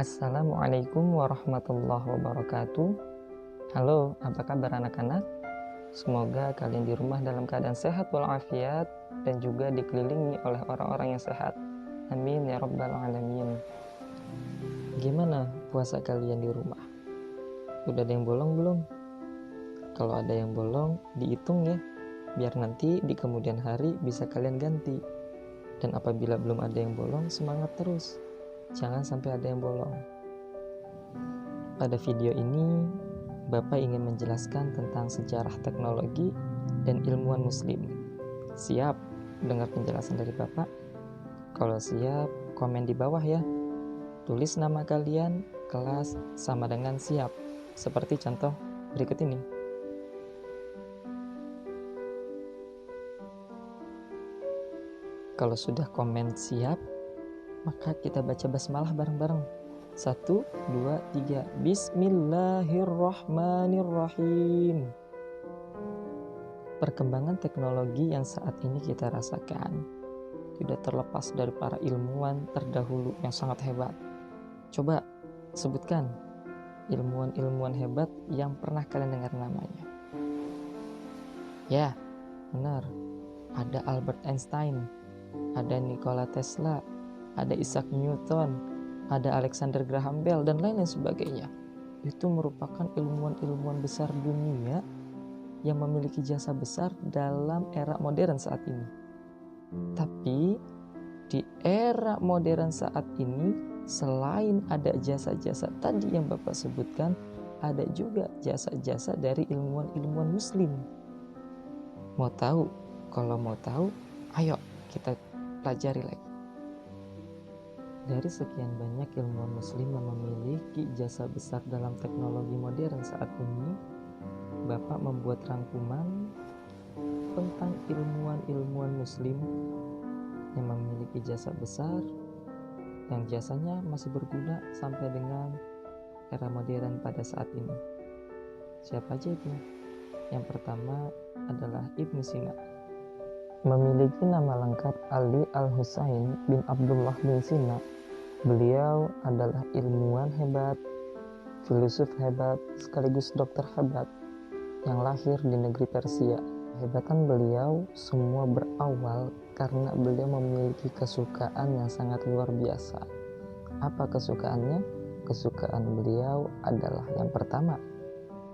Assalamualaikum warahmatullahi wabarakatuh. Halo, apa kabar anak-anak? Semoga kalian di rumah dalam keadaan sehat walafiat dan juga dikelilingi oleh orang-orang yang sehat. Amin ya rabbal alamin. Gimana puasa kalian di rumah? Udah ada yang bolong belum? Kalau ada yang bolong, dihitung ya, biar nanti di kemudian hari bisa kalian ganti. Dan apabila belum ada yang bolong, semangat terus. Jangan sampai ada yang bolong. Pada video ini, Bapak ingin menjelaskan tentang sejarah teknologi dan ilmuwan muslim. Siap dengar penjelasan dari Bapak? Kalau siap, komen di bawah ya. Tulis nama kalian, kelas, sama dengan siap. Seperti contoh berikut ini. Kalau sudah komen siap, maka kita baca basmalah bareng-bareng. 1, 2, 3. Bismillahirrahmanirrahim. Perkembangan teknologi yang saat ini kita rasakan tidak terlepas dari para ilmuwan terdahulu yang sangat hebat. Coba sebutkan ilmuwan-ilmuwan hebat yang pernah kalian dengar namanya. Ya, benar. Ada Albert Einstein, ada Nikola Tesla, ada Isaac Newton, ada Alexander Graham Bell, dan lain-lain sebagainya. Itu merupakan ilmuwan-ilmuwan besar dunia yang memiliki jasa besar dalam era modern saat ini. Tapi di era modern saat ini, selain ada jasa-jasa tadi yang Bapak sebutkan, ada juga jasa-jasa dari ilmuwan-ilmuwan muslim. Mau tahu? Kalau mau tahu, ayo kita pelajari lagi. Dari sekian banyak ilmuwan muslim yang memiliki jasa besar dalam teknologi modern saat ini, Bapak membuat rangkuman tentang ilmuwan-ilmuwan muslim yang memiliki jasa besar, yang jasanya masih berguna sampai dengan era modern pada saat ini. Siapa aja itu? Yang pertama adalah Ibnu Sina. Memiliki nama lengkap Ali Al-Husain bin Abdullah bin Sina. Beliau adalah ilmuwan hebat, filsuf hebat, sekaligus dokter hebat yang lahir di negeri Persia. Kehebatan beliau semua berawal karena beliau memiliki kesukaan yang sangat luar biasa. Apa kesukaannya? Kesukaan beliau adalah yang pertama,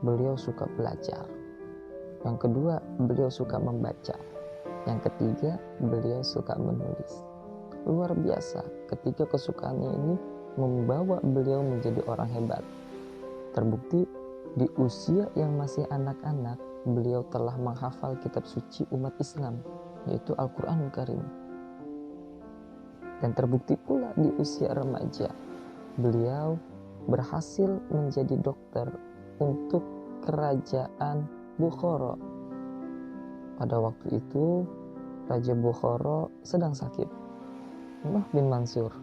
beliau suka belajar. Yang kedua, beliau suka membaca. Yang ketiga, beliau suka menulis. Luar biasa, ketika kesukaannya ini membawa beliau menjadi orang hebat. Terbukti di usia yang masih anak-anak, beliau telah menghafal kitab suci umat Islam, yaitu Al-Quranul Karim. Dan terbukti pula di usia remaja, beliau berhasil menjadi dokter untuk kerajaan Bukhara. Pada waktu itu, Raja Bukhara sedang sakit. Nuh bin Mansur,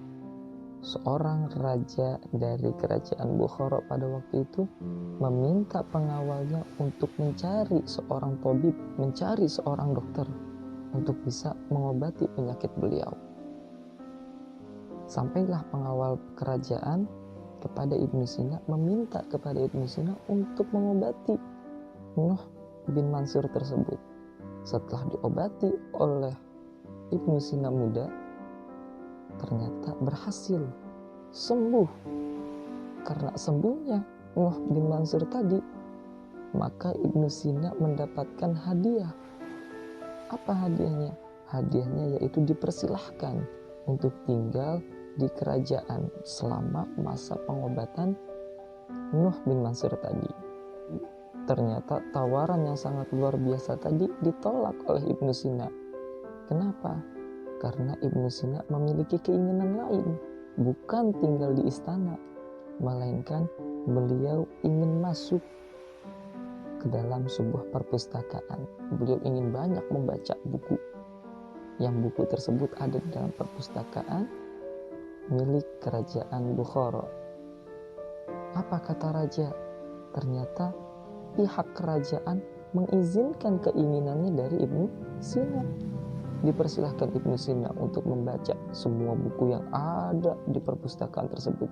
seorang raja dari kerajaan Bukhara pada waktu itu, meminta pengawalnya untuk mencari seorang tabib, mencari seorang dokter untuk bisa mengobati penyakit beliau. Sampailah pengawal kerajaan kepada Ibnu Sina, meminta kepada Ibnu Sina untuk mengobati Nuh bin Mansur tersebut. Setelah diobati oleh Ibnu Sina muda, ternyata berhasil sembuh. Karena sembuhnya Nuh bin Mansur tadi, maka Ibnu Sina mendapatkan hadiah. Apa hadiahnya? Hadiahnya yaitu dipersilahkan untuk tinggal di kerajaan selama masa pengobatan Nuh bin Mansur tadi. Ternyata tawaran yang sangat luar biasa tadi ditolak oleh Ibnu Sina. Kenapa? Karena Ibnu Sina memiliki keinginan lain, bukan tinggal di istana, melainkan beliau ingin masuk ke dalam sebuah perpustakaan. Beliau ingin banyak membaca buku, yang buku tersebut ada di dalam perpustakaan milik kerajaan Bukhara. Apa kata raja? Ternyata pihak kerajaan mengizinkan keinginannya dari Ibnu Sina. Dipersilahkan Ibnu Sina untuk membaca semua buku yang ada di perpustakaan tersebut.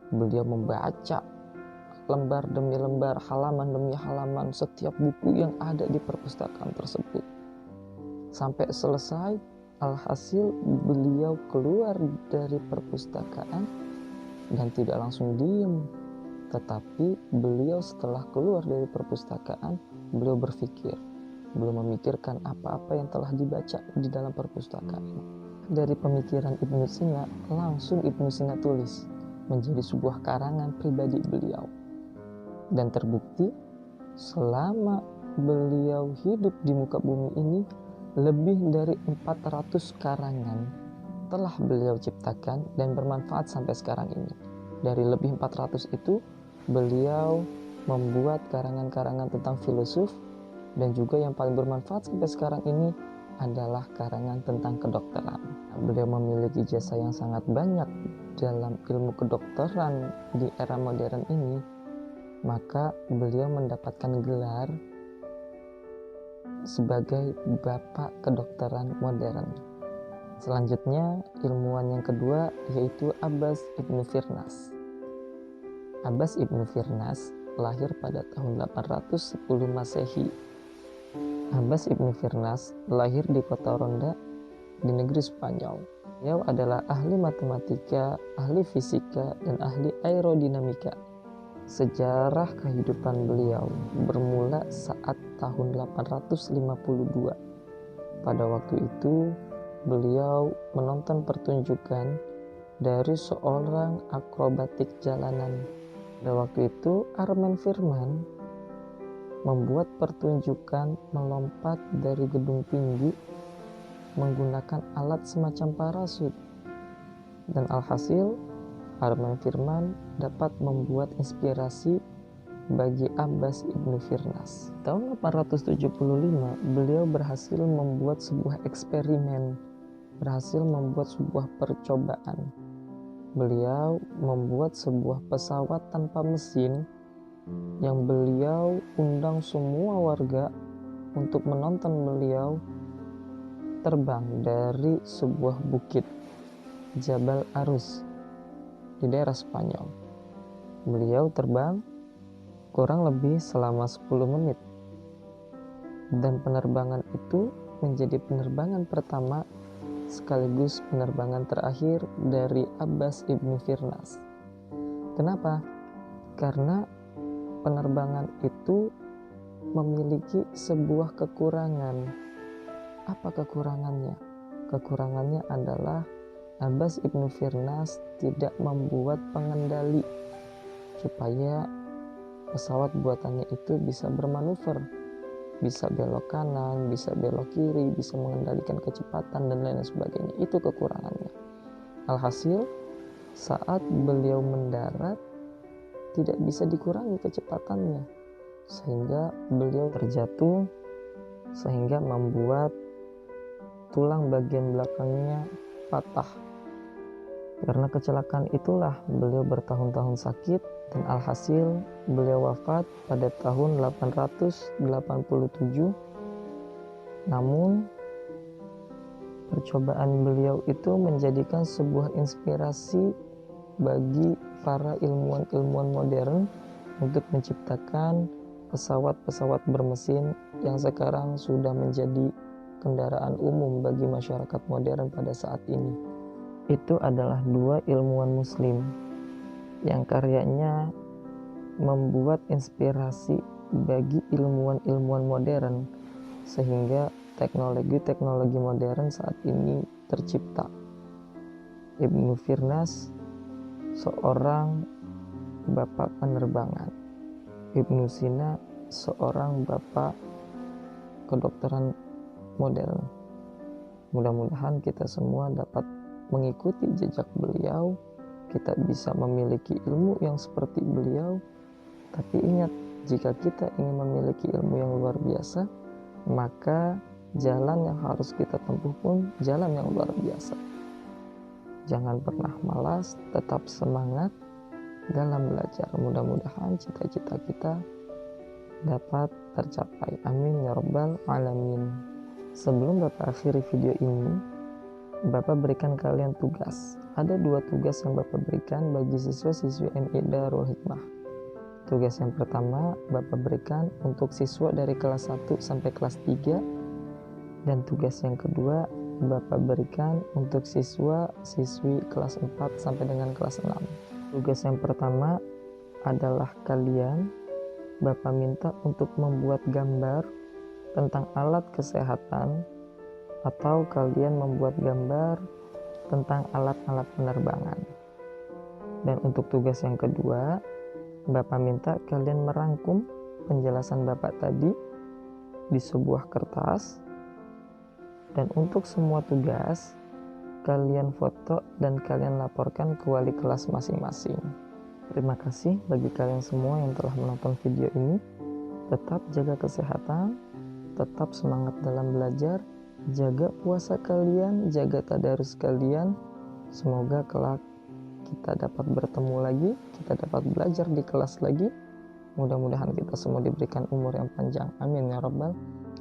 Beliau membaca lembar demi lembar, halaman demi halaman setiap buku yang ada di perpustakaan tersebut. Sampai selesai, alhasil beliau keluar dari perpustakaan dan tidak langsung diem. Tetapi beliau setelah keluar dari perpustakaan, beliau berpikir, beliau memikirkan apa-apa yang telah dibaca di dalam perpustakaan. Dari pemikiran Ibnu Sina, langsung Ibnu Sina tulis menjadi sebuah karangan pribadi beliau. Dan terbukti selama beliau hidup di muka bumi ini, lebih dari 400 karangan telah beliau ciptakan dan bermanfaat sampai sekarang ini. Dari lebih 400 itu, beliau membuat karangan-karangan tentang filsuf, dan juga yang paling bermanfaat sampai sekarang ini adalah karangan tentang kedokteran. Beliau memiliki jasa yang sangat banyak dalam ilmu kedokteran di era modern ini, maka beliau mendapatkan gelar sebagai Bapak Kedokteran Modern. Selanjutnya, ilmuwan yang kedua yaitu Abbas Ibnu Firnas. Abbas Ibnu Firnas lahir pada tahun 810 Masehi. Abbas Ibnu Firnas lahir di kota Ronda di negeri Spanyol. Beliau adalah ahli matematika, ahli fisika, dan ahli aerodinamika. Sejarah kehidupan beliau bermula saat tahun 852. Pada waktu itu, beliau menonton pertunjukan dari seorang akrobatik jalanan. Pada waktu itu, Armen Firman membuat pertunjukan melompat dari gedung tinggi menggunakan alat semacam parasut. Dan alhasil, Armen Firman dapat membuat inspirasi bagi Abbas Ibnu Firnas. Tahun 875, beliau berhasil membuat sebuah eksperimen, berhasil membuat sebuah percobaan. Beliau membuat sebuah pesawat tanpa mesin yang beliau undang semua warga untuk menonton beliau terbang dari sebuah bukit Jabal Arus di daerah Spanyol. Beliau terbang kurang lebih selama 10 menit. Dan penerbangan itu menjadi penerbangan pertama sekaligus penerbangan terakhir dari Abbas Ibnu Firnas. Kenapa? Karena penerbangan itu memiliki sebuah kekurangan. Apa kekurangannya? Kekurangannya adalah Abbas Ibnu Firnas tidak membuat pengendali supaya pesawat buatannya itu bisa bermanuver, bisa belok kanan, bisa belok kiri, bisa mengendalikan kecepatan dan lain sebagainya. Itu kekurangannya. Alhasil, saat beliau mendarat tidak bisa dikurangi kecepatannya, sehingga beliau terjatuh, sehingga membuat tulang bagian belakangnya patah. Karena kecelakaan itulah beliau bertahun-tahun sakit, dan alhasil beliau wafat pada tahun 887. Namun percobaan beliau itu menjadikan sebuah inspirasi bagi para ilmuwan-ilmuwan modern untuk menciptakan pesawat-pesawat bermesin yang sekarang sudah menjadi kendaraan umum bagi masyarakat modern pada saat ini. Itu adalah dua ilmuwan muslim yang karyanya membuat inspirasi bagi ilmuwan-ilmuwan modern, sehingga teknologi-teknologi modern saat ini tercipta. Ibnu Firnas seorang bapak penerbangan, Ibnu Sina seorang bapak kedokteran modern. Mudah-mudahan kita semua dapat mengikuti jejak beliau, kita bisa memiliki ilmu yang seperti beliau. Tapi ingat, jika kita ingin memiliki ilmu yang luar biasa, maka jalan yang harus kita tempuh pun jalan yang luar biasa. Jangan pernah malas, tetap semangat dalam belajar. Mudah-mudahan cita-cita kita dapat tercapai. Amin ya rabbal alamin. Sebelum Bapak akhiri video ini, Bapak berikan kalian tugas. Ada 2 tugas yang Bapak berikan bagi siswa-siswi MI Darul Hikmah. Tugas yang pertama Bapak berikan untuk siswa dari kelas 1 sampai kelas 3, dan tugas yang kedua Bapak berikan untuk siswa-siswi kelas 4 sampai dengan kelas 6. Tugas yang pertama adalah kalian, Bapak minta untuk membuat gambar tentang alat kesehatan, atau kalian membuat gambar tentang alat-alat penerbangan. Dan untuk tugas yang kedua, Bapak minta kalian merangkum penjelasan Bapak tadi di sebuah kertas. Dan untuk semua tugas, kalian foto dan kalian laporkan ke wali kelas masing-masing. Terima kasih bagi kalian semua yang telah menonton video ini. Tetap jaga kesehatan, tetap semangat dalam belajar, jaga puasa kalian, jaga tadarus kalian. Semoga kelak kita dapat bertemu lagi, kita dapat belajar di kelas lagi. Mudah-mudahan kita semua diberikan umur yang panjang. Amin ya rabbal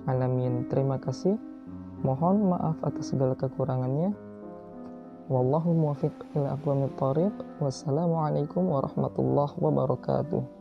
alamin. Terima kasih. Mohon maaf atas segala kekurangannya. Wallahu muwaffiq ila aqwamit thoriq. Wassalamualaikum warahmatullahi wabarakatuh.